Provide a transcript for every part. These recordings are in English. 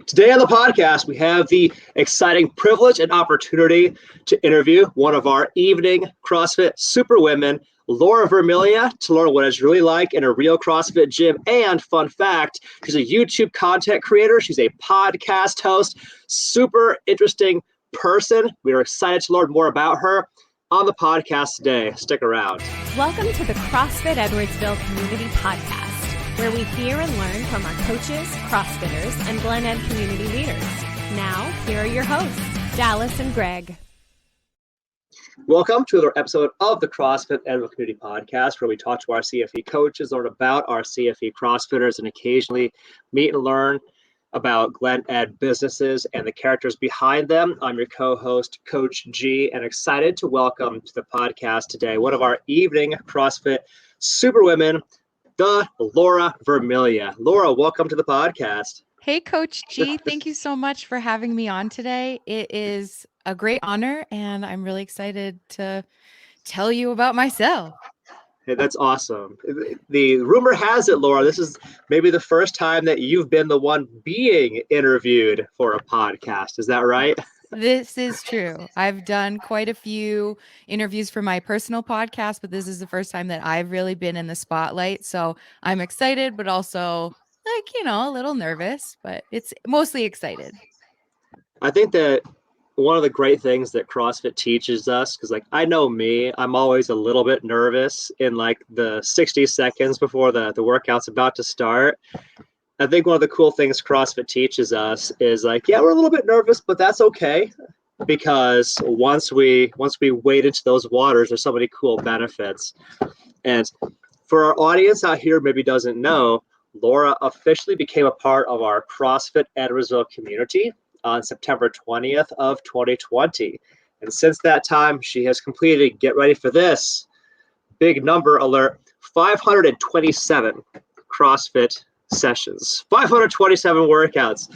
Today on the podcast, we have the exciting privilege and opportunity to interview one of our evening CrossFit superwomen, Laura Vermilye, to learn what it's really like in a real CrossFit gym. And fun fact, she's a YouTube content creator. She's a podcast host, super interesting person. We are excited to learn more about her on the podcast today. Stick around. Welcome to the CrossFit Edwardsville Community Podcast, where we hear and learn from our coaches, CrossFitters, and Glen Ed community leaders. Now, here are your hosts, Dallas and Greg. Welcome to another episode of the CrossFit Edwardsville Community Podcast, where we talk to our CFE coaches, learn about our CFE CrossFitters, and occasionally meet and learn about Glen Ed businesses and the characters behind them. I'm your co-host, Coach G, and excited to welcome to the podcast today one of our evening CrossFit superwomen, the Laura Vermilye. Laura, welcome to the podcast. Hey, Coach G. Thank you so much for having me on today. It is a great honor, and I'm really excited to tell you about myself. Hey, that's awesome. The rumor has it, Laura, this is maybe the first time that you've been the one being interviewed for a podcast. Is that right? This is true. I've done quite a few interviews for my personal podcast, but this is the first time that I've really been in the spotlight. So I'm excited, but also a little nervous, but it's mostly excited. I think that one of the great things that CrossFit teaches us, because I know me, I'm always a little bit nervous in the 60 seconds before the workout's about to start. I think one of the cool things CrossFit teaches us is we're a little bit nervous, but that's okay, because once we wade into those waters, there's so many cool benefits. And for our audience out here maybe doesn't know, Laura officially became a part of our CrossFit Edwardsville community on September 20th of 2020. And since that time, she has completed, get ready for this, big number alert, 527 CrossFit sessions, 527 workouts.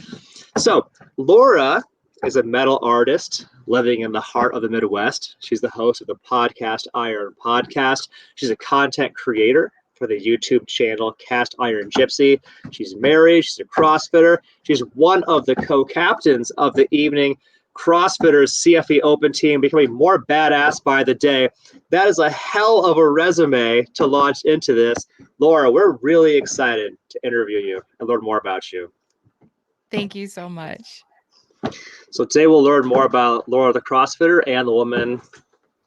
So Laura is a metal artist living in the heart of the Midwest. She's the host of the Podcast Iron podcast. She's a content creator for the YouTube channel Cast Iron Gypsy. She's married. She's a CrossFitter. She's one of the co-captains of the evening CrossFitters CFE Open team, becoming more badass by the day. That is a hell of a resume to launch into this. Laura, we're really excited to interview you and learn more about you. Thank you so much. So today we'll learn more about Laura the CrossFitter and the woman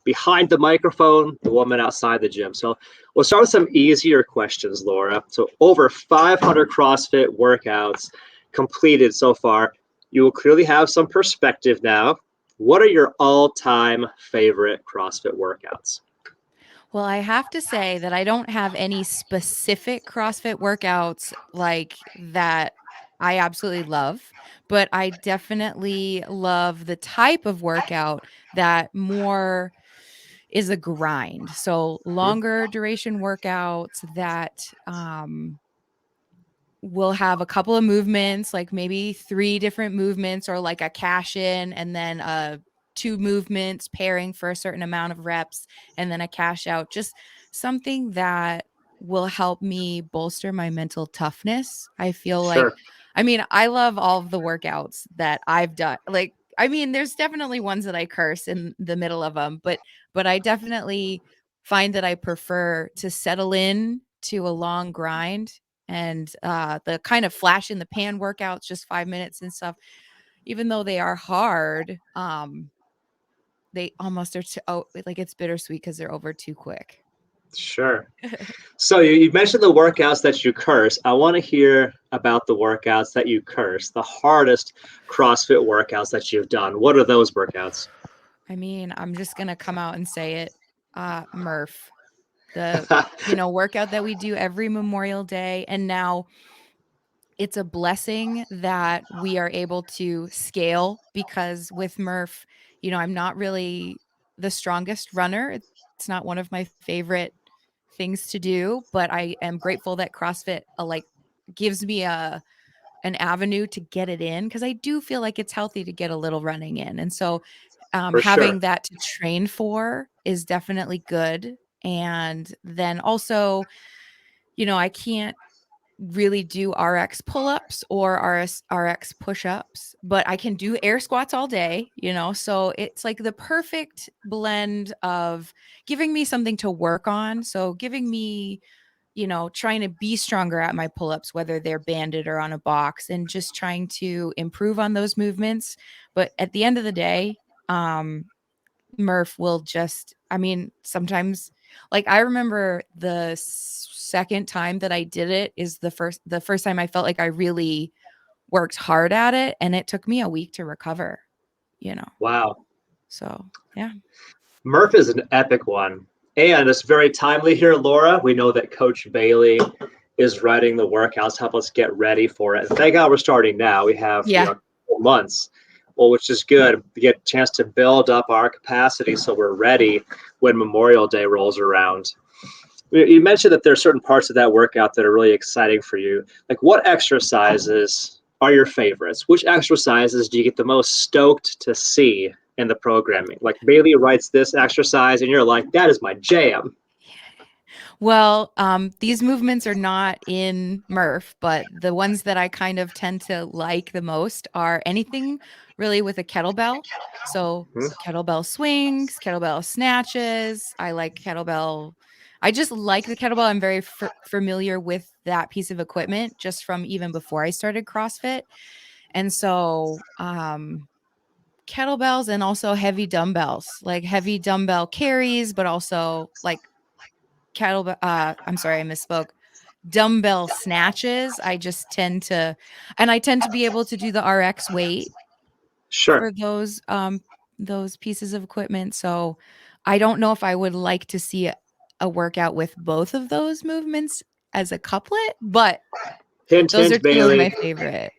behind the microphone, the woman outside the gym. So we'll start with some easier questions, Laura. So over 500 CrossFit workouts completed so far. You will clearly have some perspective now. What are your all-time favorite CrossFit workouts? Well, I have to say that I don't have any specific CrossFit workouts like that I absolutely love, but I definitely love the type of workout that more is a grind. So longer duration workouts that will have a couple of movements, like maybe 3 different movements, or like a cash in and then 2 movements pairing for a certain amount of reps and then a cash out. Just something that will help me bolster my mental toughness. I feel Sure. I love all of the workouts that I've done. There's definitely ones that I curse in the middle of them, but I definitely find that I prefer to settle in to a long grind, and the kind of flash in the pan workouts, just 5 minutes and stuff, even though they are hard, they almost are it's bittersweet because they're over too quick. Sure. So you mentioned the workouts that you curse. I want to hear about the workouts that you curse, the hardest CrossFit workouts that you've done. What are those workouts? I'm just going to come out and say it. Murph, the workout that we do every Memorial Day. And now it's a blessing that we are able to scale, because with Murph, I'm not really the strongest runner. It's not one of my favorite things to do, but I am grateful that CrossFit gives me an avenue to get it in, because I do feel like it's healthy to get a little running in. And so having that to train for is definitely good. And then also, I can't really do RX pull-ups or RX push-ups, but I can do air squats all day, so it's like the perfect blend of giving me something to work on. So giving me, trying to be stronger at my pull-ups, whether they're banded or on a box, and just trying to improve on those movements. But at the end of the day, Murph will just, I mean, sometimes, like, I remember the second time that I did it is the first time I felt like I really worked hard at it, and it took me a week to recover, you know. Wow. So, yeah. Murph is an epic one. And it's very timely here, Laura. We know that Coach Bailey is writing the workouts to help us get ready for it. And thank God we're starting now. We have Yeah. a couple months, well, which is good. We get a chance to build up our capacity so we're ready when Memorial Day rolls around. You mentioned that there are certain parts of that workout that are really exciting for you. Like, what exercises are your favorites? Which exercises do you get the most stoked to see in the programming? Like, Bailey writes this exercise and you're like, that is my jam. Well, these movements are not in Murph, but the ones that I kind of tend to like the most are anything really with a kettlebell. So Hmm? kettlebell swings, kettlebell snatches. I just like the kettlebell. I'm very familiar with that piece of equipment just from even before I started CrossFit. And so, kettlebells and also heavy dumbbells, like heavy dumbbell carries, but also like kettlebell I'm sorry, I misspoke. Dumbbell snatches. I tend to be able to do the RX weight Sure. for those pieces of equipment. So I don't know if I would like to see a workout with both of those movements as a couplet, but Hint, those are hint, two of my Bailey. favorite.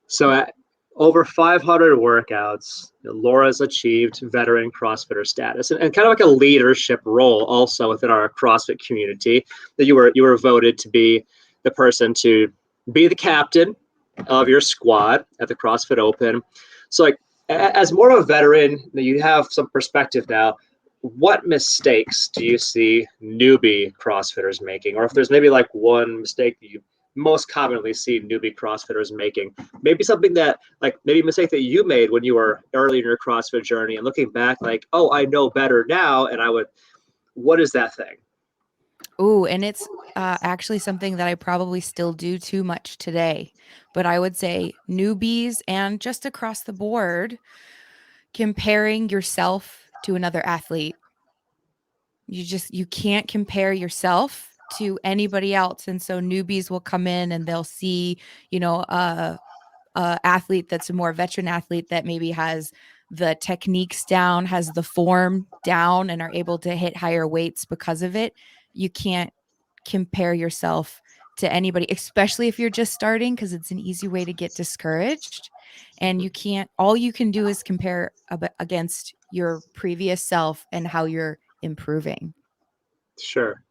So at over 500 workouts, Laura's achieved veteran CrossFitter status and kind of like a leadership role also within our CrossFit community. That you were voted to be the person to be the captain of your squad at the CrossFit Open. So, like, as more of a veteran, you have some perspective now. What mistakes do you see newbie CrossFitters making, or if there's maybe like one mistake that you most commonly see newbie CrossFitters making? Maybe something that, like, maybe a mistake that you made when you were early in your CrossFit journey, and looking back, like, oh, I know better now, and what is that thing? Ooh, and it's actually something that I probably still do too much today. But I would say newbies and just across the board, comparing yourself to another athlete. You can't compare yourself to anybody else. And so newbies will come in and they'll see, a athlete that's a more veteran athlete that maybe has the techniques down, has the form down, and are able to hit higher weights because of it. You can't compare yourself to anybody, especially if you're just starting, because it's an easy way to get discouraged. And all you can do is compare against your previous self and how you're improving. Sure.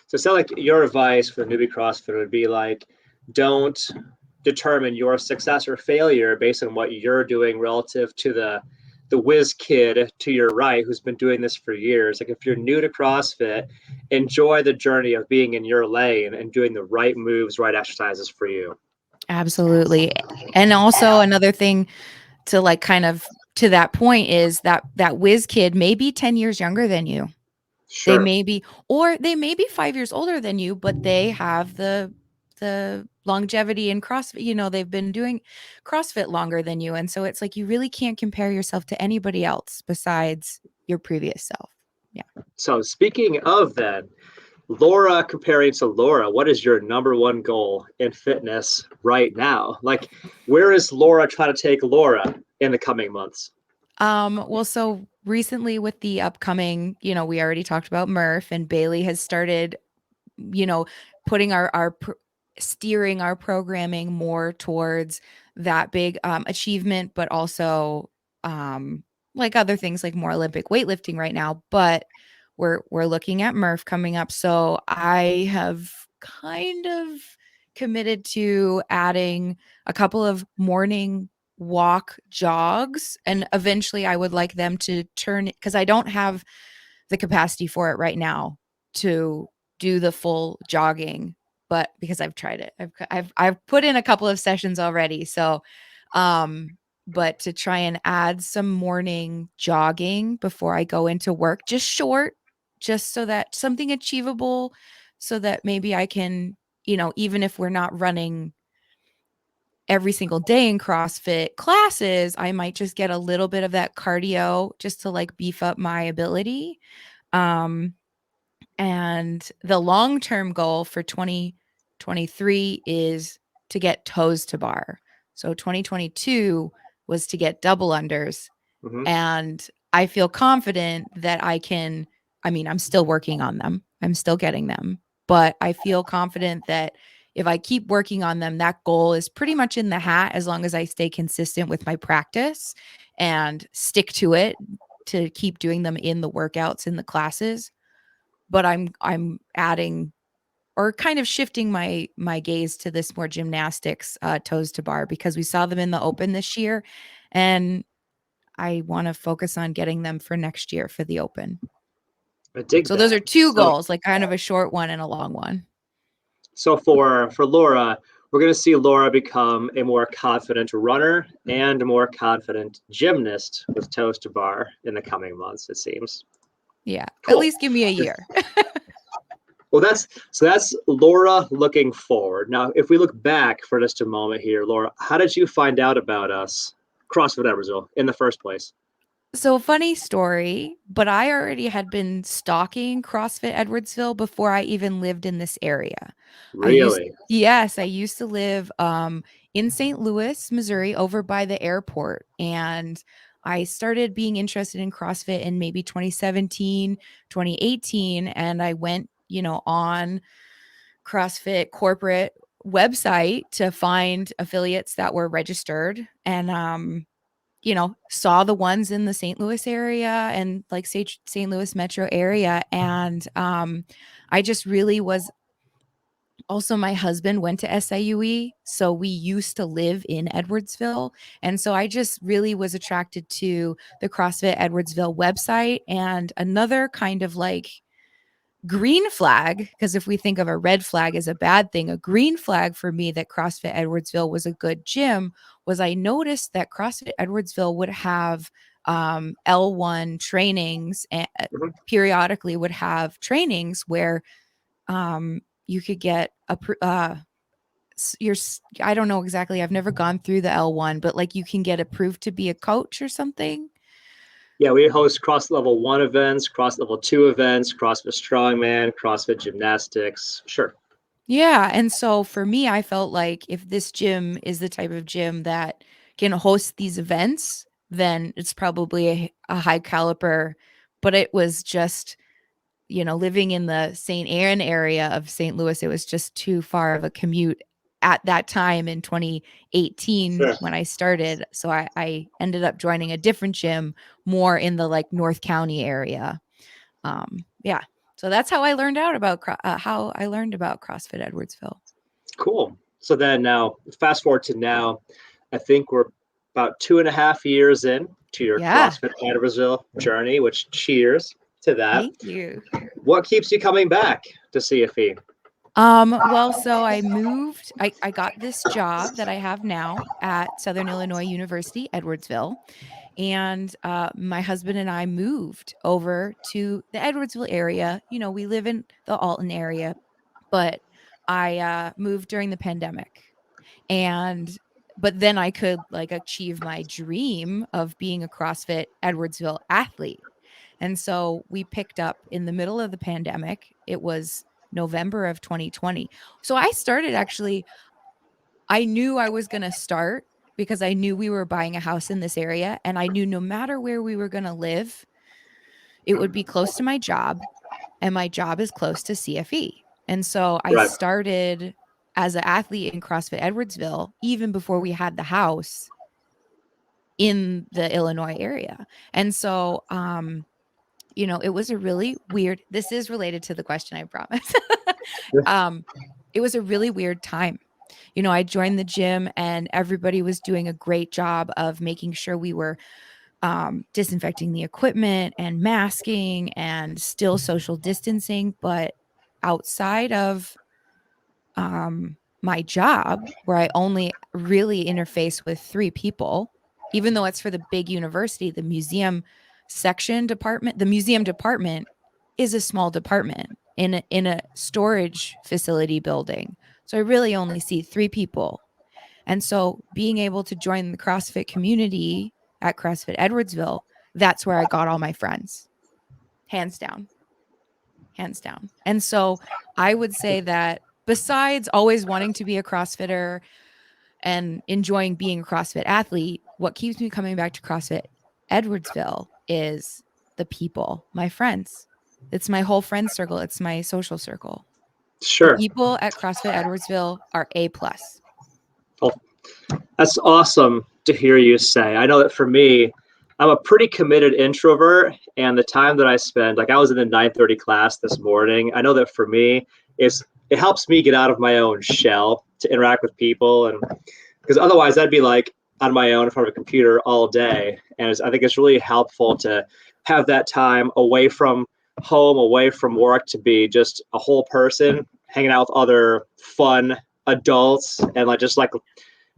So it sounds like your advice for the newbie CrossFitter would be like, don't determine your success or failure based on what you're doing relative to the whiz kid to your right who's been doing this for years. Like, if you're new to CrossFit, enjoy the journey of being in your lane and doing the right moves, right exercises for you. Absolutely. And also another thing to, like, kind of to that point is that whiz kid may be 10 years younger than you. They Sure. may be, or they may be 5 years older than you, but they have the longevity in CrossFit. They've been doing CrossFit longer than you. And so it's like you really can't compare yourself to anybody else besides your previous self. Yeah. So speaking of that, Laura comparing to Laura, what is your number one goal in fitness right now? Like, where is Laura trying to take Laura in the coming months? Well, so recently with the upcoming, we already talked about Murph, and Bailey has started, you know, putting steering our programming more towards that big achievement, but also like other things like more Olympic weightlifting right now. But we're looking at Murph coming up. So I have kind of committed to adding a couple of morning walk jogs, and eventually I would like them to turn, because I don't have the capacity for it right now to do the full jogging but because I've tried it, I've put in a couple of sessions already. So, but to try and add some morning jogging before I go into work, just short, just so that something achievable, so that maybe I can, even if we're not running every single day in CrossFit classes, I might just get a little bit of that cardio just to like beef up my ability. Um, and the long-term goal for 2023 is to get toes to bar. So 2022 was to get double unders. Hmm. And I feel confident that I'm still working on them. I'm still getting them, but I feel confident that if I keep working on them, that goal is pretty much in the hat as long as I stay consistent with my practice and stick to it to keep doing them in the workouts, in the classes. But I'm adding or kind of shifting my gaze to this more gymnastics toes to bar because we saw them in the open this year, and I want to focus on getting them for next year for the open. I dig So those that. are two So, goals, like kind of a short one and a long one. so for Laura, we're going to see Laura become a more confident runner and a more confident gymnast with toes to bar in the coming months, it seems. Yeah. At Cool. least give me a year. Well, that's Laura looking forward. Now, if we look back for just a moment here, Laura, how did you find out about us, CrossFit Edwardsville, in the first place? So funny story, but I already had been stalking CrossFit Edwardsville before I even lived in this area. Really? I used to live in St. Louis, Missouri, over by the airport. And I started being interested in CrossFit in maybe 2017, 2018. And I went, on CrossFit corporate website to find affiliates that were registered. And saw the ones in the St. Louis area and like St. Louis metro area. And I just really was also, my husband went to SIUE. So we used to live in Edwardsville. And so I just really was attracted to the CrossFit Edwardsville website and another kind of like green flag, because if we think of a red flag as a bad thing, a green flag for me that CrossFit Edwardsville was a good gym was I noticed that CrossFit Edwardsville would have L1 trainings and Mhm. periodically would have trainings where you could get I don't know exactly. I've never gone through the L1, but like you can get approved to be a coach or something. Yeah, we host cross level 1 events, cross level 2 events, CrossFit Strongman, CrossFit Gymnastics. Sure. Yeah. And so for me, I felt like if this gym is the type of gym that can host these events, then it's probably a high caliber. But it was just, living in the St. Aaron area of St. Louis, it was just too far of a commute at that time in 2018 Sure. when I started. So I ended up joining a different gym more in the like North County area. Yeah. So that's how I learned about CrossFit Edwardsville. Cool. So then now, fast forward to now, I think we're about 2.5 years in to your Yeah. CrossFit Edwardsville journey, which cheers to that. Thank you. What keeps you coming back to CFE? Well, so I got this job that I have now at Southern Illinois University, Edwardsville. And my husband and I moved over to the Edwardsville area. We live in the Alton area, but I moved during the pandemic. And but then I could like achieve my dream of being a CrossFit Edwardsville athlete. And so we picked up in the middle of the pandemic. It was November of 2020. So I knew I was going to start because I knew we were buying a house in this area. And I knew no matter where we were going to live, it would be close to my job. And my job is close to CFE. And so I Right. started as an athlete in CrossFit Edwardsville, even before we had the house in the Illinois area. And so, it was a really weird, this is related to the question, I promise. um, it was a really weird time. I joined the gym and everybody was doing a great job of making sure we were disinfecting the equipment and masking and still social distancing. But outside of my job, where I only really interface with 3 people, even though it's for the big university, the museum department is a small department in a storage facility building. So I really only see 3 people. And so being able to join the CrossFit community at CrossFit Edwardsville, that's where I got all my friends. Hands down. Hands down. And so I would say that besides always wanting to be a CrossFitter and enjoying being a CrossFit athlete, what keeps me coming back to CrossFit Edwardsville is the people, my friends. It's my whole friend circle. It's my social circle. The Sure. people at CrossFit Edwardsville are A+. Well, that's awesome to hear you say. I know that for me, I'm a pretty committed introvert, and the time that I spend, like I was in the 9:30 class this morning, I know that for me, it helps me get out of my own shell to interact with people, and because otherwise I'd be like on my own in front of a computer all day, and I think it's really helpful to have that time away from home, away from work, to be just a whole person hanging out with other fun adults and like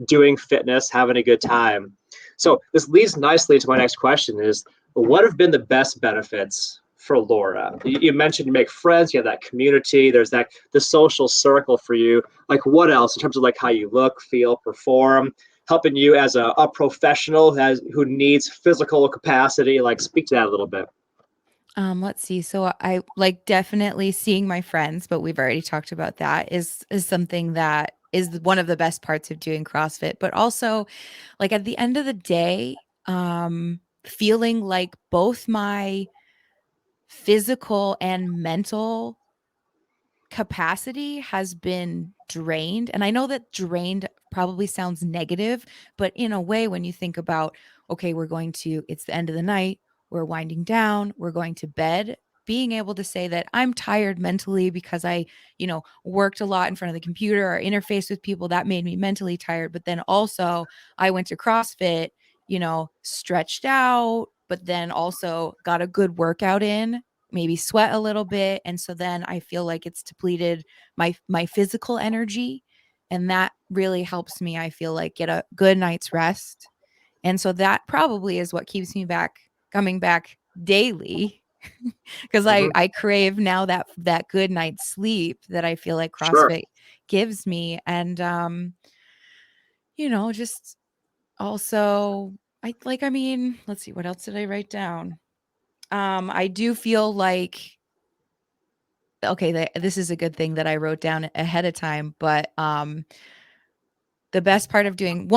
doing fitness, having a good time. So this leads nicely to my next question is, what have been the best benefits for Laura? You mentioned you make friends, you have that community, there's the social circle for you. Like what else in terms of like how you look, feel, perform, helping you as a professional who needs physical capacity? Like speak to that a little bit. Let's see. So I like definitely seeing my friends, but we've already talked about that is something that is one of the best parts of doing CrossFit. But also, like at the end of the day, feeling like both my physical and mental capacity has been drained. And I know that drained probably sounds negative, but in a way, when you think about, okay, it's the end of the night, we're winding down, we're going to bed, being able to say that I'm tired mentally because I, worked a lot in front of the computer or interfaced with people that made me mentally tired. But then also I went to CrossFit, stretched out, but then also got a good workout in, maybe sweat a little bit, and so then I feel like it's depleted my physical energy, and that really helps me, I feel like, get a good night's rest. And so that probably is what keeps me coming back daily, because I Mhm. I crave now that good night's sleep that I feel like Sure. CrossFit gives me. And just also, let's see, what else did I write down? I do feel like, okay, this is a good thing that I wrote down ahead of time, but one of the best parts of doing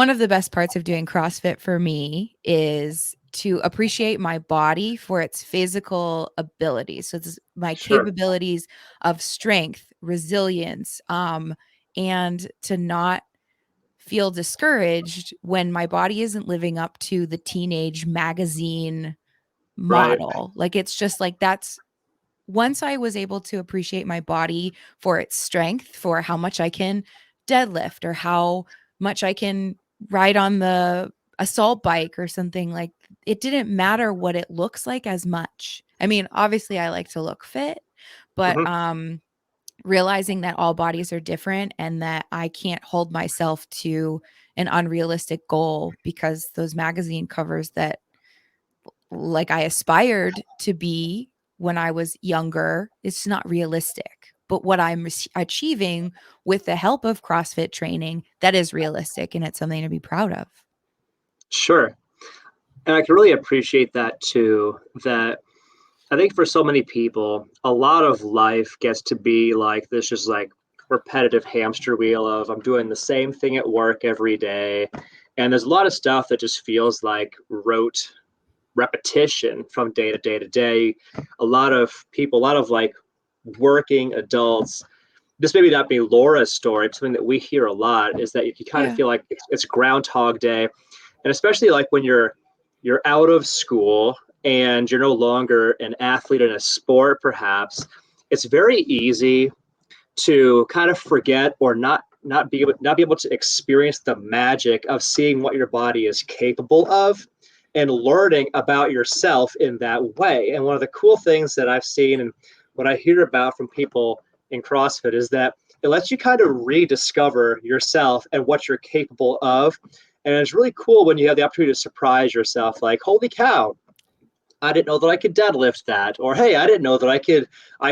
CrossFit for me is to appreciate my body for its physical abilities. So it's my Sure. capabilities of strength, resilience, and to not feel discouraged when my body isn't living up to the teenage magazine Right. model. Like it's just like that's once I was able to appreciate my body for its strength, for how much I can deadlift or how much I can ride on the assault bike or something, like it didn't matter what it looks like as much. I mean, obviously I like to look fit, but Mhm. realizing that all bodies are different and that I can't hold myself to an unrealistic goal because those magazine covers that like I aspired to be when I was younger, it's not realistic. But what I'm achieving with the help of CrossFit training, that is realistic and it's something to be proud of. Sure. And I can really appreciate that too, that I think for so many people, a lot of life gets to be like this, just like repetitive hamster wheel of I'm doing the same thing at work every day. And there's a lot of stuff that just feels like rote repetition from day to day to day. A lot of people, a lot of like working adults, this maybe not be Laura's story, but something that we hear a lot is that you kind of Yeah. feel like it's Groundhog Day. And especially like when you're out of school and you're no longer an athlete in a sport, perhaps, it's very easy to kind of forget or not be able to experience the magic of seeing what your body is capable of and learning about yourself in that way. And one of the cool things that I've seen and what I hear about from people in CrossFit is that it lets you kind of rediscover yourself and what you're capable of. And it's really cool when you have the opportunity to surprise yourself, like, holy cow, I didn't know that I could deadlift that. Or hey, I didn't know that I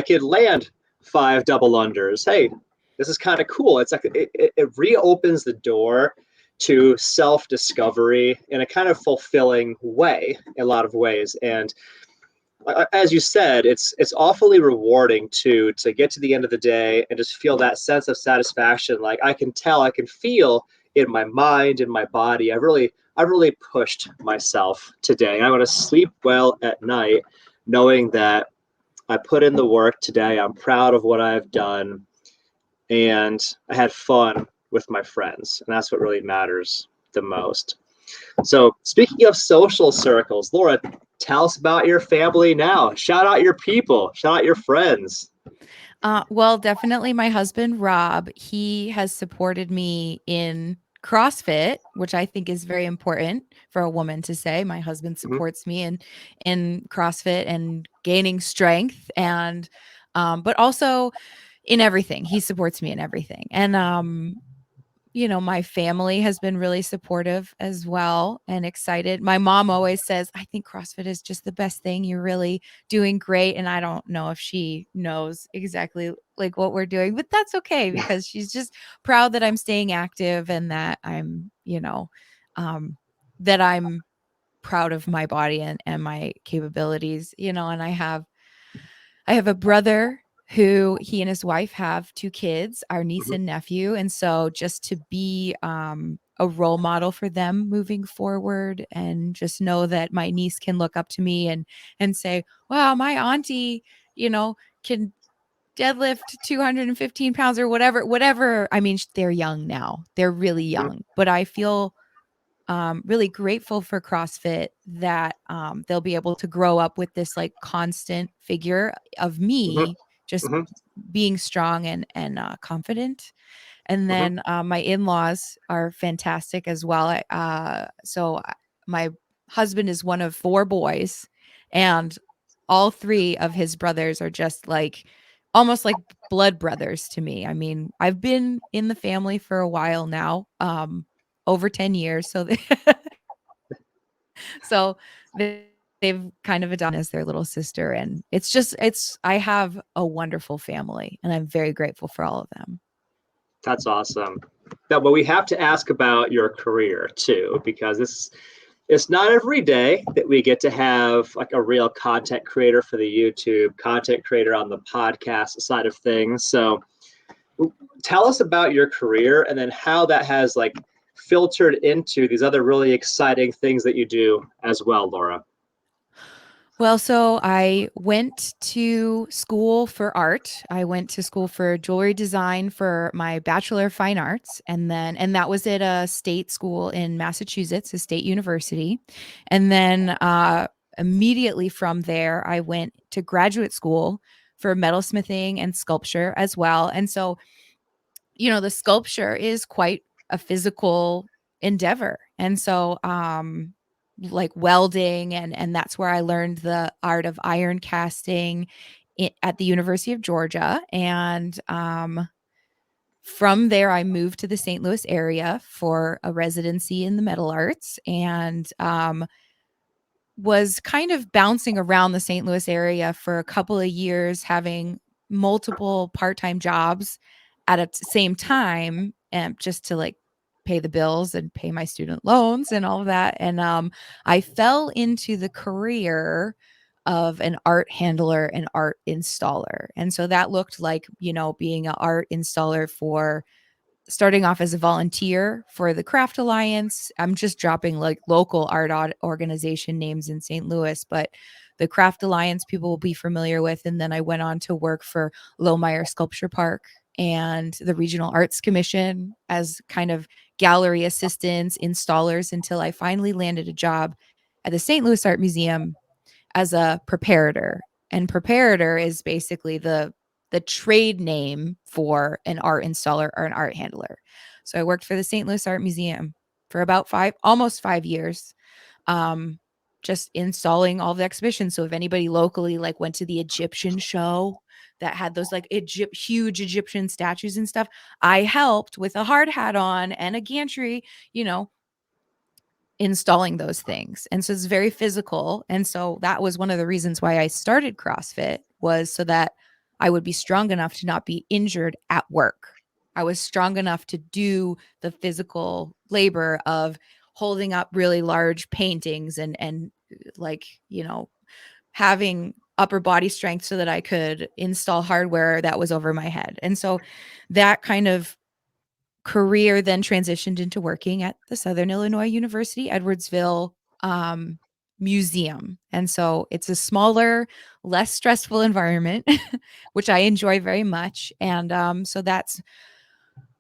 could land 5 double unders. Hey, this is kind of cool. It's like it reopens the door to self-discovery in a kind of fulfilling way, in a lot of ways. And as you said, it's awfully rewarding to get to the end of the day and just feel that sense of satisfaction. Like I can feel in my mind, in my body. I really pushed myself today. I want to sleep well at night, knowing that I put in the work today. I'm proud of what I've done, and I had fun with my friends, and that's what really matters the most. So, speaking of social circles, Laura, tell us about your family now. Shout out your people, shout out your friends. Well, definitely my husband, Rob, he has supported me in CrossFit, which I think is very important for a woman to say. My husband Mhm, supports me in CrossFit and gaining strength and but also in everything. He supports me in everything. And my family has been really supportive as well and excited. My mom always says, I think CrossFit is just the best thing. You're really doing great. And I don't know if she knows exactly like what we're doing, but that's okay because she's just proud that I'm staying active and that um, that I'm proud of my body and my capabilities, and I have a brother who he and his wife have 2 kids, our niece mhm, and nephew, and so just to be, a role model for them moving forward and just know that my niece can look up to me and say, "Wow, my auntie, can deadlift 215 pounds," or whatever. I mean, they're young now. They're really mhm, young, but I feel really grateful for CrossFit that they'll be able to grow up with this like constant figure of mhm, me just mhm, being strong and confident. And mhm, then my in-laws are fantastic as well. My husband is one of 4 boys, and all 3 of his brothers are just like almost like blood brothers to me. I mean, I've been in the family for a while now, over 10 years. So they've kind of adopted as their little sister. And I have a wonderful family and I'm very grateful for all of them. That's awesome. Yeah, but we have to ask about your career too, because it's not every day that we get to have like a real content creator for the YouTube, content creator on the podcast side of things. So tell us about your career and then how that has like filtered into these other really exciting things that you do as well, Laura. Well, so I went to school for art. I went to school for jewelry design for my Bachelor of Fine Arts. And that was at a state school in Massachusetts, a state university. And then immediately from there, I went to graduate school for metalsmithing and sculpture as well. And so the sculpture is quite a physical endeavor. And so like welding and that's where I learned the art of iron casting at the University of Georgia. And from there I moved to the St. Louis area for a residency in the metal arts and was kind of bouncing around the St. Louis area for a couple of years, having multiple part-time jobs at a same time, and just to like pay the bills and pay my student loans and all of that. And I fell into the career of an art handler and art installer. And so that looked like, being an art installer for starting off as a volunteer for the Craft Alliance. I'm just dropping like local art organization names in St. Louis, but the Craft Alliance people will be familiar with. And then I went on to work for Lohmeyer Sculpture Park and the Regional Arts Commission as kind of gallery assistants, installers, until I finally landed a job at the St. Louis Art Museum as a preparator. And preparator is basically the trade name for an art installer or an art handler. So I worked for the St. Louis Art Museum for about almost 5 years, um, just installing all the exhibitions. So if anybody locally like went to the Egyptian show that had those like huge Egyptian statues and stuff. I helped with a hard hat on and a gantry, installing those things. And so it's very physical. And so that was one of the reasons why I started CrossFit, was so that I would be strong enough to not be injured at work. I was strong enough to do the physical labor of holding up really large paintings and like, having upper body strength so that I could install hardware that was over my head. And so that kind of career then transitioned into working at the Southern Illinois University Edwardsville Museum. And so it's a smaller, less stressful environment, which I enjoy very much. And so that's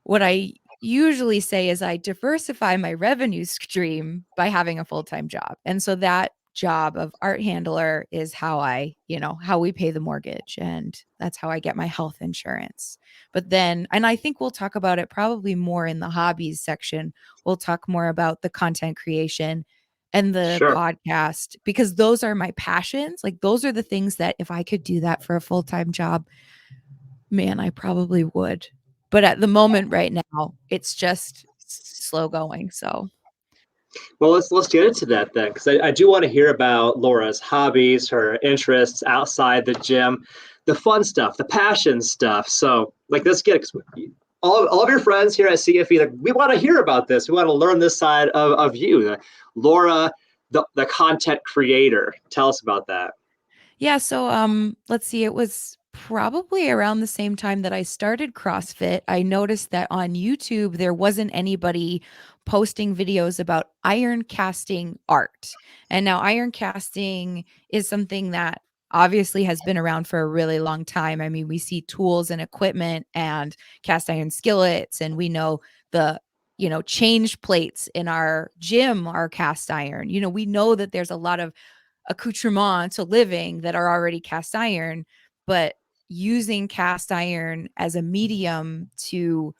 what I usually say is I diversify my revenue stream by having a full-time job. And so that job of art handler is how how we pay the mortgage, and that's how I get my health insurance. But then, and I think we'll talk about it probably more in the hobbies section. We'll talk more about the content creation and the Sure. podcast, because those are my passions. Like those are the things that if I could do that for a full-time job, man, I probably would. But at the moment right now, it's just slow going. So Well, let's get into that then, because I do want to hear about Laura's hobbies, her interests outside the gym, the fun stuff, the passion stuff. So, like, let's get all of your friends here at CFE. Like, we want to hear about this. We want to learn this side of you, Laura, the content creator. Tell us about that. yeah, so let's see, it was probably around the same time that I started CrossFit. I noticed that on YouTube there wasn't anybody posting videos about iron casting art. And now iron casting is something that obviously has been around for a really long time. I mean, we see tools and equipment and cast iron skillets, and we know the change plates in our gym are cast iron. We know that there's a lot of accoutrements to living that are already cast iron, but using cast iron as a medium to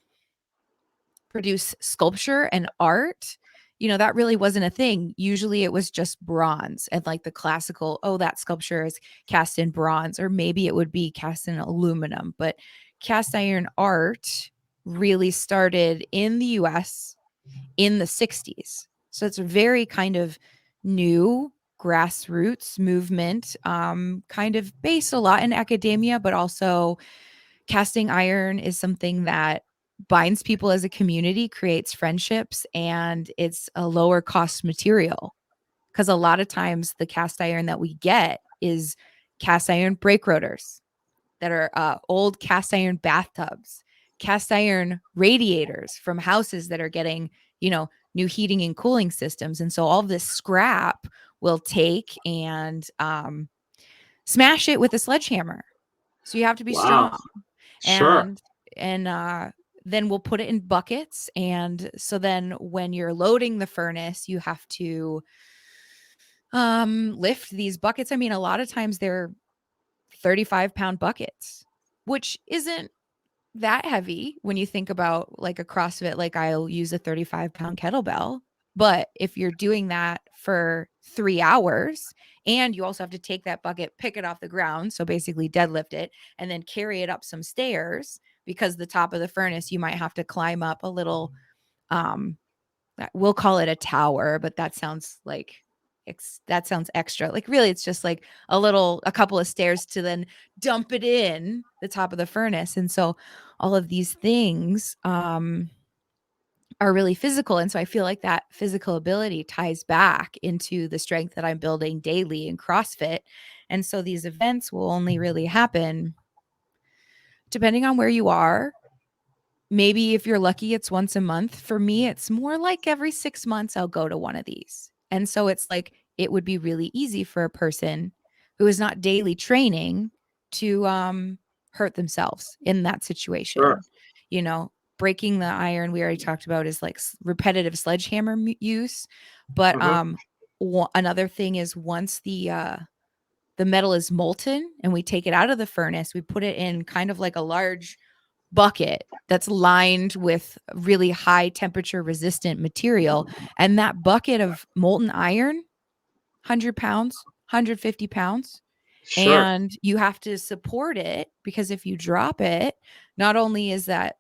produce sculpture and art, that really wasn't a thing. Usually it was just bronze, and like the classical, oh, that sculpture is cast in bronze, or maybe it would be cast in aluminum. But cast iron art really started in the US in the 60s. So it's a very kind of new grassroots movement, kind of based a lot in academia, but also casting iron is something that binds people as a community, creates friendships, and it's a lower cost material. Because a lot of times the cast iron that we get is cast iron brake rotors that are old cast iron bathtubs, cast iron radiators from houses that are getting, new heating and cooling systems. And so all of this scrap will take and smash it with a sledgehammer. So you have to be Wow. strong. Sure. And then we'll put it in buckets. And so then when you're loading the furnace, you have to lift these buckets. I mean, a lot of times they're 35-pound buckets, which isn't that heavy when you think about like a CrossFit. Like I'll use a 35-pound kettlebell, but if you're doing that for 3 hours and you also have to take that bucket, pick it off the ground, so basically deadlift it and then carry it up some stairs, because the top of the furnace you might have to climb up a little, we'll call it a tower, but that sounds extra. Like really it's just like a couple of stairs to then dump it in the top of the furnace. And so all of these things are really physical. And so I feel like that physical ability ties back into the strength that I'm building daily in CrossFit. And so these events will only really happen depending on where you are. Maybe if you're lucky, it's once a month. For me, it's more like every 6 months I'll go to one of these. And so it's like it would be really easy for a person who is not daily training to hurt themselves in that Sure. situation. Breaking the iron, we already talked about, is like repetitive sledgehammer use. But Mm-hmm. another thing is once the metal is molten and we take it out of the furnace, we put it in kind of like a large bucket that's lined with really high temperature resistant material. And that bucket of molten iron, 100 pounds, 150 pounds, Sure. And you have to support it, because if you drop it, not only is that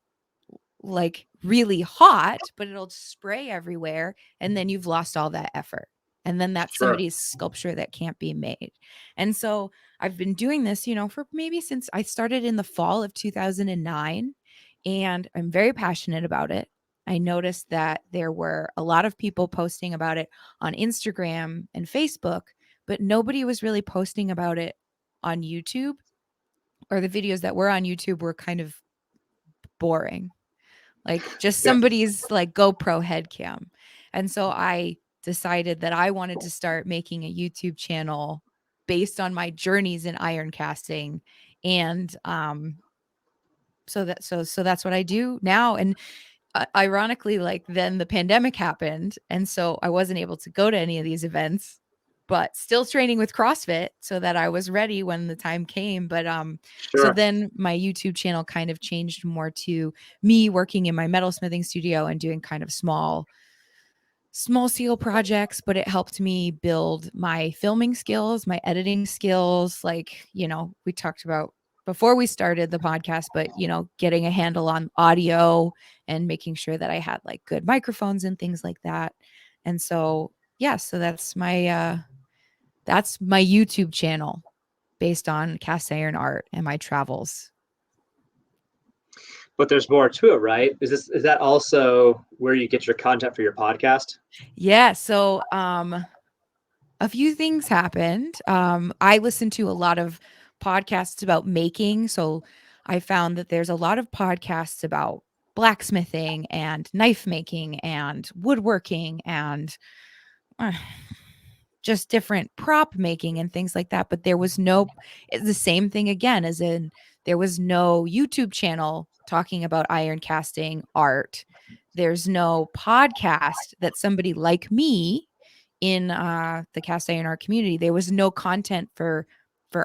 like really hot, but it'll spray everywhere, and then you've lost all that effort. And then that's Sure. somebody's sculpture that can't be made. And so I've been doing this, for maybe since I started in the fall of 2009, and I'm very passionate about it. I noticed that there were a lot of people posting about it on Instagram and Facebook, but nobody was really posting about it on YouTube, or the videos that were on YouTube were kind of boring, like just Yeah. somebody's like GoPro head cam. And so I decided that I wanted to start making a YouTube channel based on my journeys in iron casting. And so that's what I do now. And ironically, like then the pandemic happened, and so I wasn't able to go to any of these events, but still training with CrossFit so that I was ready when the time came. But so Sure. then my YouTube channel kind of changed more to me working in my metalsmithing studio and doing kind of small scale projects, but it helped me build my filming skills, my editing skills. Like, we talked about before we started the podcast, but, getting a handle on audio and making sure that I had like good microphones and things like that. And so, yeah, so that's my YouTube channel based on cast iron art and my travels. But there's more to it, right? Is that also where you get your content for your podcast? Yeah. So, a few things happened. I listened to a lot of podcasts about making. So I found that there's a lot of podcasts about blacksmithing and knife making and woodworking and uh, just different prop making and things like that. But there was it's the same thing again, as in there was no YouTube channel talking about iron casting art. There's no podcast that somebody like me in the cast iron art community. There was no content for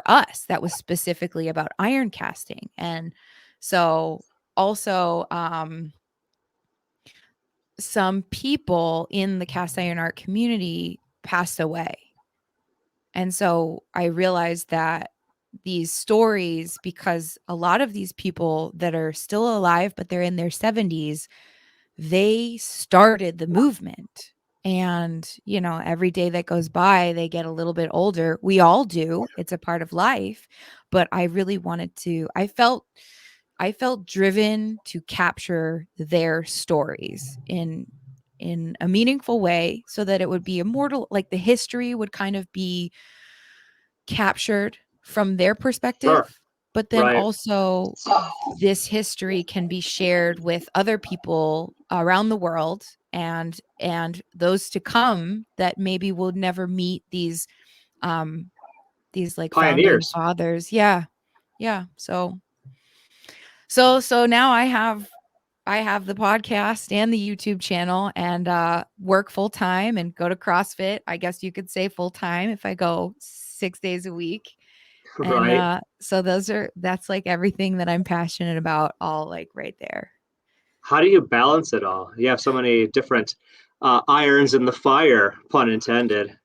us that was specifically about iron casting. And so also some people in the cast iron art community passed away. And so I realized that these stories, because a lot of these people that are still alive, but they're in their 70s, they started the movement. And, every day that goes by, they get a little bit older. We all do. It's a part of life. But I really I felt driven to capture their stories in a meaningful way, so that it would be immortal, like the history would kind of be captured from their Sure. perspective, but then Right. also this history can be shared with other people around the world, and those to come that maybe will never meet these like founding Pioneers. fathers. Yeah. Yeah. So now I have the podcast and the YouTube channel, and work full time and go to CrossFit. I guess you could say full time if I go 6 days a week. And Right. so that's like everything that I'm passionate about, all like right there. How do you balance it all? You have so many different irons in the fire, pun intended.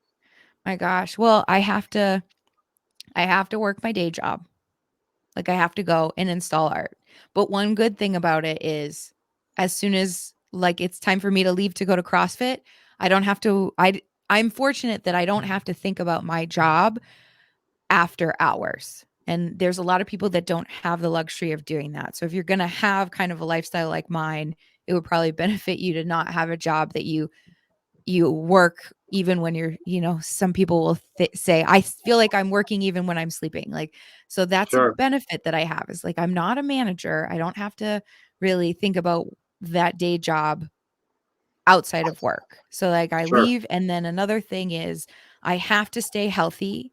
My gosh. Well, I have to work my day job. Like I have to go and install art. But one good thing about it is, as soon as like it's time for me to leave to go to CrossFit, I don't have to I'm fortunate that I don't have to think about my job after hours. And there's a lot of people that don't have the luxury of doing that. So if you're going to have kind of a lifestyle like mine, it would probably benefit you to not have a job that you work even when you're, some people will say, I feel like I'm working even when I'm sleeping. Like, so that's a Sure. benefit that I have, is like, I'm not a manager. I don't have to really think about that day job outside of work. So like I Sure. leave. And then another thing is, I have to stay healthy,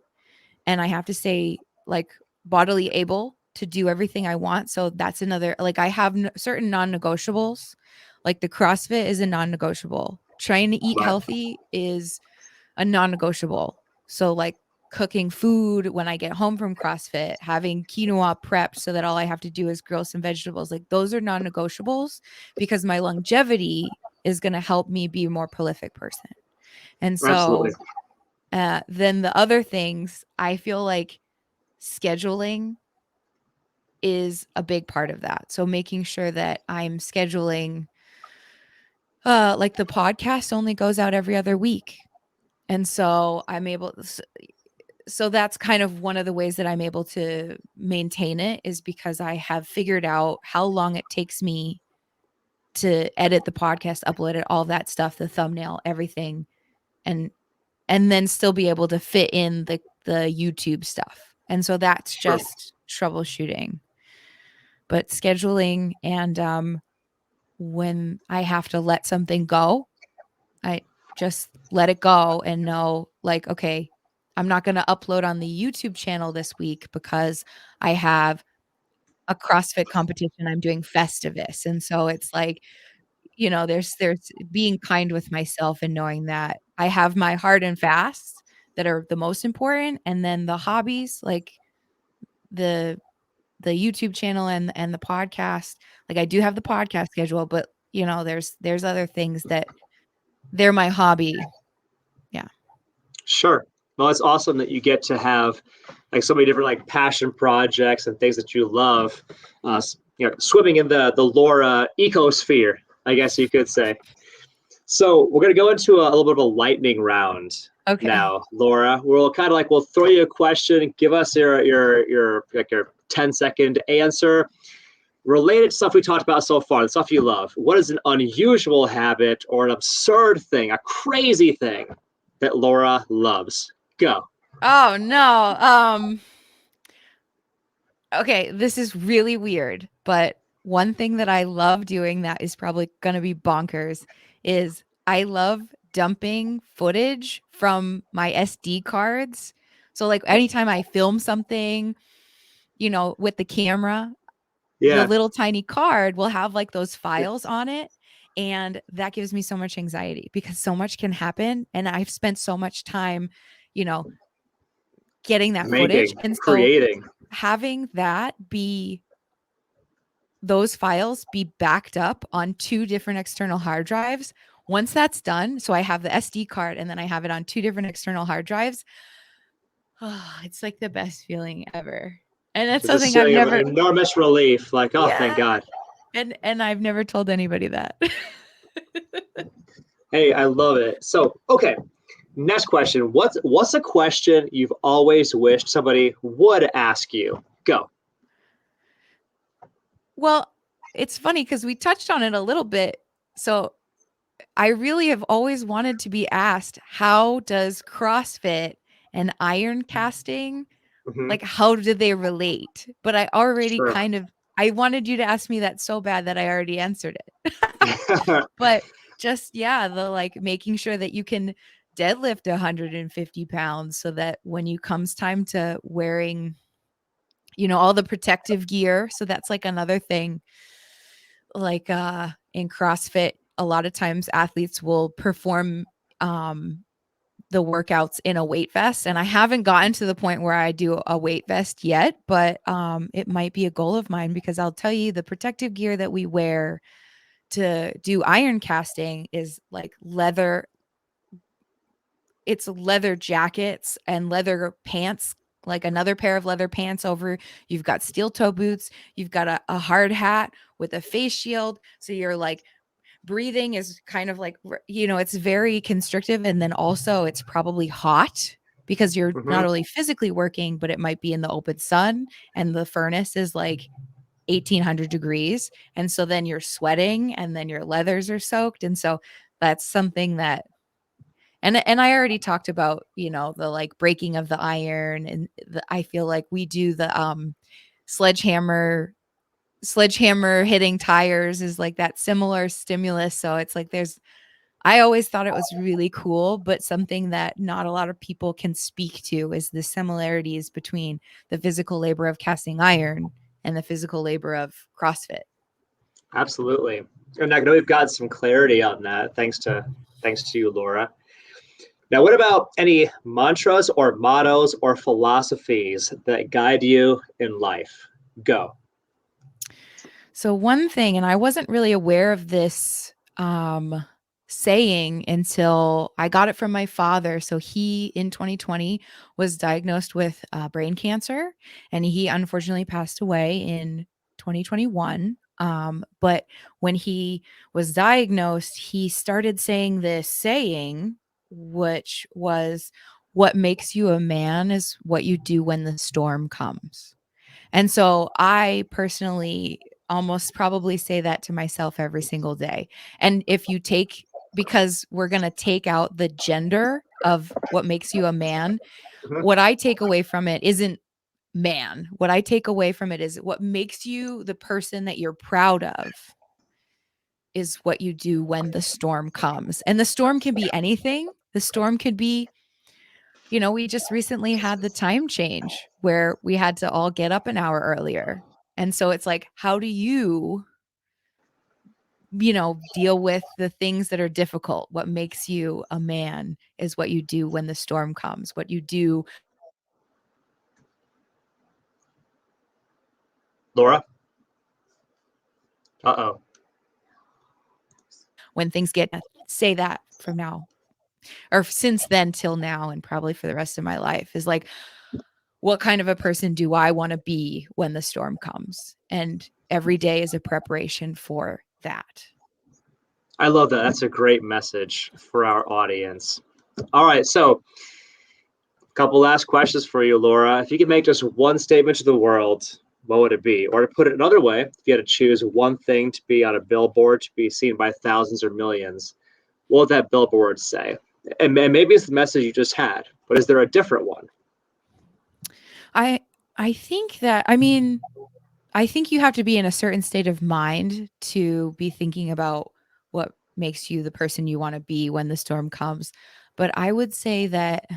and I have to stay like bodily able to do everything I want. So that's another, like I have certain non-negotiables. Like the CrossFit is a non-negotiable. Trying to eat Right. healthy is a non-negotiable. So like cooking food when I get home from CrossFit, having quinoa prepped so that all I have to do is grill some vegetables. Like those are non-negotiables, because my longevity is going to help me be a more prolific person. And Absolutely. so then the other things, I feel like scheduling is a big part of that. So making sure that I'm scheduling, like the podcast only goes out every other week. And so so that's kind of one of the ways that I'm able to maintain it, is because I have figured out how long it takes me to edit the podcast, upload it, all that stuff, the thumbnail, everything, and then still be able to fit in the YouTube stuff. And so that's Sure. just troubleshooting. But scheduling, and when I have to let something go, I just let it go and know, like, okay, I'm not going to upload on the YouTube channel this week because I have a CrossFit competition I'm doing Festivus. And so it's like, there's being kind with myself and knowing that I have my hard and fasts that are the most important, and then the hobbies, like the YouTube channel and the podcast. Like, I do have the podcast schedule, but there's other things that they're my hobby. Yeah. Sure. Well, it's awesome that you get to have like so many different like passion projects and things that you love. Swimming in the Laura ecosphere, I guess you could say. So we're gonna go into a little bit of a lightning round Okay. now, Laura. We'll throw you a question, give us your 10-second answer related to stuff we talked about so far, the stuff you love. What is an unusual habit or an absurd thing, a crazy thing that Laura loves? Go. Oh no. Okay, this is really weird, but one thing that I love doing that is probably going to be bonkers is I love dumping footage from my SD cards. So like anytime I film something, with the camera, the Yeah. little tiny card will have like those files on it. And that gives me so much anxiety because so much can happen. And I've spent so much time, you know, getting that footage. Making, And so creating. having those files be backed up on 2 different external hard drives. Once that's done, so I have the SD card and then I have it on 2 different external hard drives. Oh, it's like the best feeling ever. And that's It's just something I've feeling of never. enormous relief. Like, oh, thank Yeah. God. And I've never told anybody that. Hey, I love it. So, okay, next question. What's a question you've always wished somebody would ask you? Go. Well, it's funny because we touched on it a little bit. So I really have always wanted to be asked, how does CrossFit and iron casting, Hmm. like, how do they relate? But I already Sure. I wanted you to ask me that so bad that I already answered it. But just, yeah, the like making sure that you can deadlift 150 pounds so that when you comes time to wearing, all the protective gear. So that's like another thing, like in CrossFit, a lot of times athletes will perform the workouts in a weight vest. And I haven't gotten to the point where I do a weight vest yet, but it might be a goal of mine, because I'll tell you, the protective gear that we wear to do iron casting is like leather. It's leather jackets and leather pants, like another pair of leather pants over. You've got steel toe boots. You've got a hard hat with a face shield. So you're like, breathing is kind of like, it's very constrictive. And then also it's probably hot because you're Hmm. not only physically working, but it might be in the open sun and the furnace is like 1800 degrees. And so then you're sweating and then your leathers are soaked. And so that's something that, and I already talked about, the like breaking of the iron, and I feel like we do the sledgehammer hitting tires is like that similar stimulus. So it's like I always thought it was really cool, but something that not a lot of people can speak to is the similarities between the physical labor of casting iron and the physical labor of CrossFit. Absolutely. And I know we've got some clarity on that, thanks to you, Laura. Now, what about any mantras or mottos or philosophies that guide you in life? Go. So one thing, and I wasn't really aware of this saying until I got it from my father. So he, in 2020, was diagnosed with brain cancer, and he unfortunately passed away in 2021. But when he was diagnosed, he started saying this saying, which was, "What makes you a man is what you do when the storm comes." And so I personally almost probably say that to myself every single day. And if you take, because we're going to take out the gender of what makes you a man, Mhm. what I take away from it isn't man. What I take away from it is what makes you the person that you're proud of is what you do when the storm comes. And the storm can be anything. The storm could be, we just recently had the time change where we had to all get up an hour earlier. And so it's like, how do you, deal with the things that are difficult? What makes you a man is what you do when the storm comes, what you do Laura? Uh-oh. when things get, say that from now or since then till now, and probably for the rest of my life, is like, what kind of a person do I want to be when the storm comes? And every day is a preparation for that. I love that. That's a great message for our audience. All right, so a couple last questions for you, Laura. If you could make just one statement to the world, what would it be? Or to put it another way, if you had to choose one thing to be on a billboard to be seen by thousands or millions, what would that billboard say? And maybe it's the message you just had, but is there a different one? I think that, I think you have to be in a certain state of mind to be thinking about what makes you the person you want to be when the storm comes. But I would say that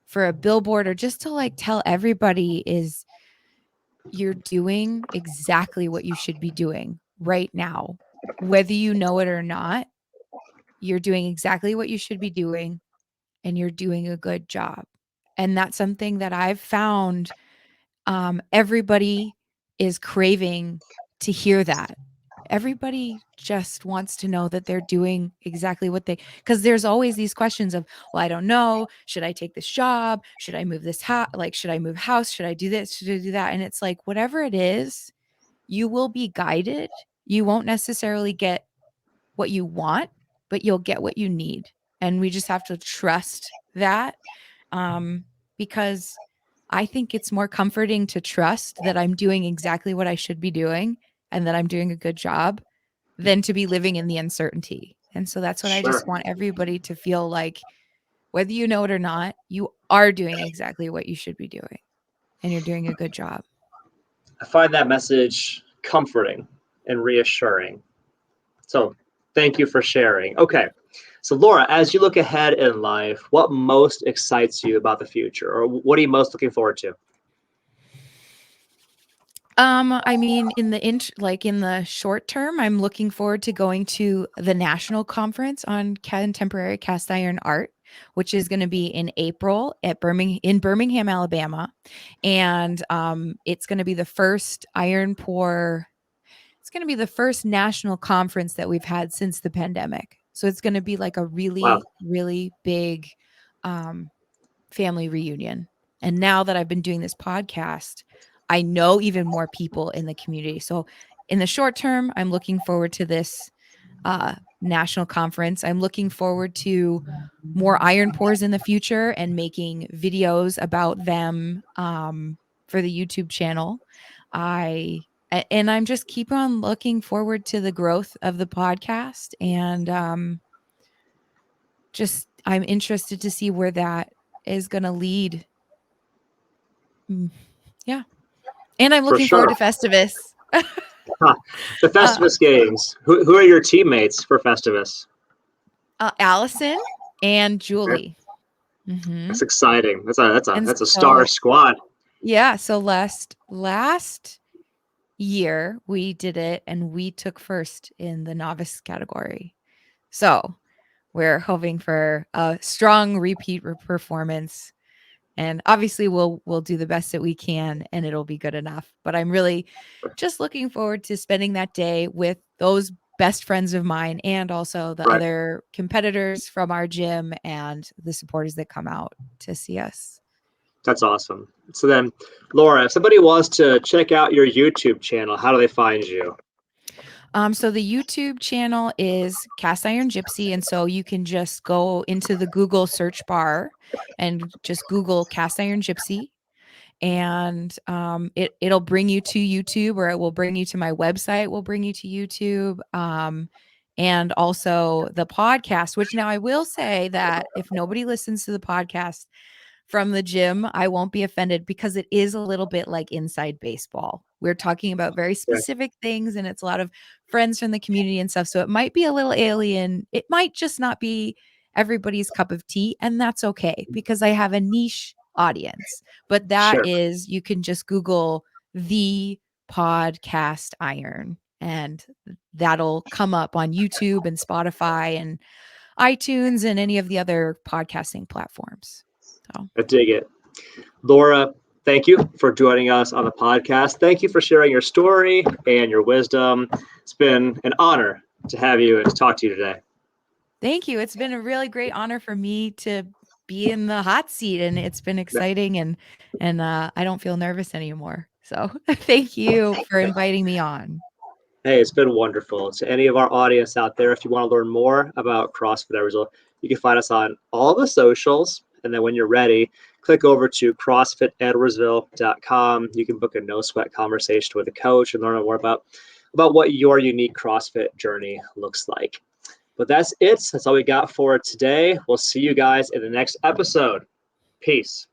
for a billboard, or just to like tell everybody, is you're doing exactly what you should be doing right now. Whether you know it or not, you're doing exactly what you should be doing, and you're doing a good job. And that's something that I've found everybody is craving to hear that. Everybody just wants to know that they're doing exactly what they, because there's always these questions of, well, I don't know. Should I take this job? Should I move this house? Like, should I move house? Should I do this? Should I do that? And it's like, whatever it is, you will be guided. You won't necessarily get what you want, but you'll get what you need. And we just have to trust that, because I think it's more comforting to trust that I'm doing exactly what I should be doing and that I'm doing a good job than to be living in the uncertainty. And so that's what I Sure. just want everybody to feel like, whether you know it or not, you are doing exactly what you should be doing, and you're doing a good job. I find that message comforting and reassuring. So thank you for sharing. Okay. So, Laura, as you look ahead in life, what most excites you about the future, or what are you most looking forward to? In the in the short term, I'm looking forward to going to the national conference on contemporary cast iron art, which is going to be in April at Birmingham, Alabama, and it's going to be the first iron pour. It's going to be the first national conference that we've had since the pandemic. So it's going to be like a Wow. really, really big um, family reunion. And now that I've been doing this podcast, I know even more people in the community. So in the short term, I'm looking forward to this national conference. I'm looking forward to more iron pours in the future and making videos about them for the YouTube channel. And I'm just keep on looking forward to the growth of the podcast, and just I'm interested to see where that is going to lead. Yeah. And I'm For looking forward sure. to Festivus. Huh. The uh, Festivus Games. Who are your teammates for Festivus? Allison and Okay. Julie. That's exciting. And That's a star so, squad. yeah, so last year we did it and we took first in the novice category. So we're hoping for a strong repeat performance, and obviously we'll do the best that we can, and it'll be good enough. But I'm really just looking forward to spending that day with those best friends of mine and also the Right. other competitors from our gym and the supporters that come out to see us. That's awesome. So then, Laura, if somebody wants to check out your YouTube channel, how do they find you? So the YouTube channel is Cast Iron Gypsy, and so you can just go into the Google search bar and just Google Cast Iron Gypsy, and it'll bring you to YouTube, or it will bring you to my website. Will bring you to YouTube, and also the podcast. Which now I will say that if nobody listens to the podcast from the gym, I won't be offended because it is a little bit like inside baseball. We're talking about very Yeah, specific things and it's a lot of friends from the community and stuff. So it might be a little alien. It might just not be everybody's cup of tea. And that's okay because I have a niche audience. But that sure. is, you can just Google the podcast iron and that'll come up on YouTube and Spotify and iTunes and any of the other podcasting platforms. So I dig it. Laura, thank you for joining us on the podcast. Thank you for sharing your story and your wisdom. It's been an honor to have you and to talk to you today. thank you. It's been a really great honor for me to be in the hot seat and it's been exciting and I don't feel nervous anymore. So thank you for inviting me on. Hey, it's been wonderful. To any of our audience out there, if you want to learn more about CrossFit Edwardsville, you can find us on all the socials. And then when you're ready, click over to CrossFitEdwardsville.com. You can book a no sweat conversation with a coach and learn more about what your unique CrossFit journey looks like. But that's it. That's all we got for today. We'll see you guys in the next episode. Peace.